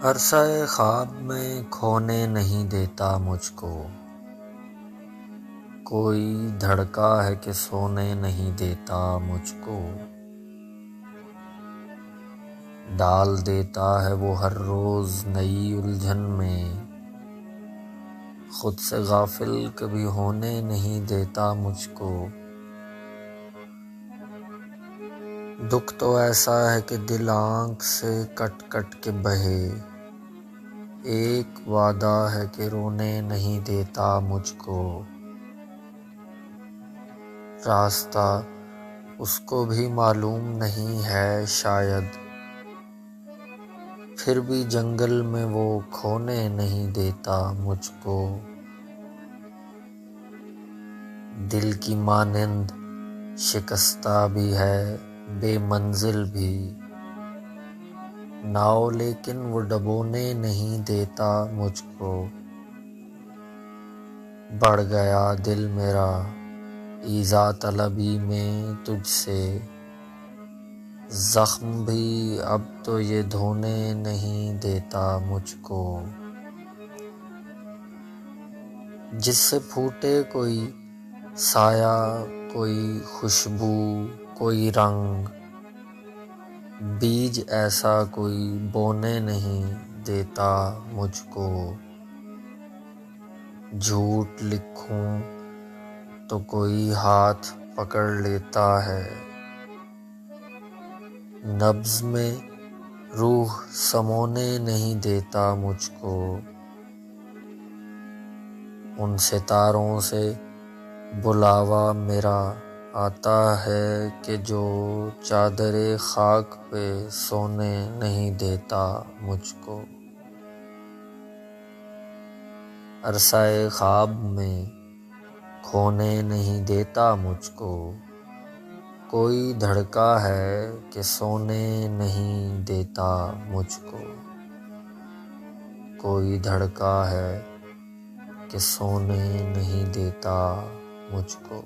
عرصہ خواب میں کھونے نہیں دیتا مجھ کو، کوئی دھڑکا ہے کہ سونے نہیں دیتا مجھ کو، ڈال دیتا ہے وہ ہر روز نئی الجھن میں، خود سے غافل کبھی ہونے نہیں دیتا مجھ کو۔ دکھ تو ایسا ہے کہ دل آنکھ سے کٹ کٹ کے بہے، ایک وعدہ ہے کہ رونے نہیں دیتا مجھ کو، راستہ اس کو بھی معلوم نہیں ہے شاید، پھر بھی جنگل میں وہ کھونے نہیں دیتا مجھ کو۔ دل کی مانند شکستہ بھی ہے بے منزل بھی، ناؤ لیکن وہ ڈبونے نہیں دیتا مجھ کو۔ بڑھ گیا دل میرا ایذا طلبی میں تجھ سے، زخم بھی اب تو یہ دھونے نہیں دیتا مجھ کو۔ جس سے پھوٹے کوئی سایہ، کوئی خوشبو، کوئی رنگ، بیج ایسا کوئی بونے نہیں دیتا مجھ کو۔ جھوٹ لکھوں تو کوئی ہاتھ پکڑ لیتا ہے، نبض میں روح سمونے نہیں دیتا مجھ کو۔ ان ستاروں سے بلاوا میرا آتا ہے کہ جو چادر خاک پہ سونے نہیں دیتا مجھ کو۔ عرصہ خواب میں کھونے نہیں دیتا مجھ کو، کوئی دھڑکا ہے کہ سونے نہیں دیتا مجھ کو، کوئی دھڑکا ہے کہ سونے نہیں دیتا مجھ کو۔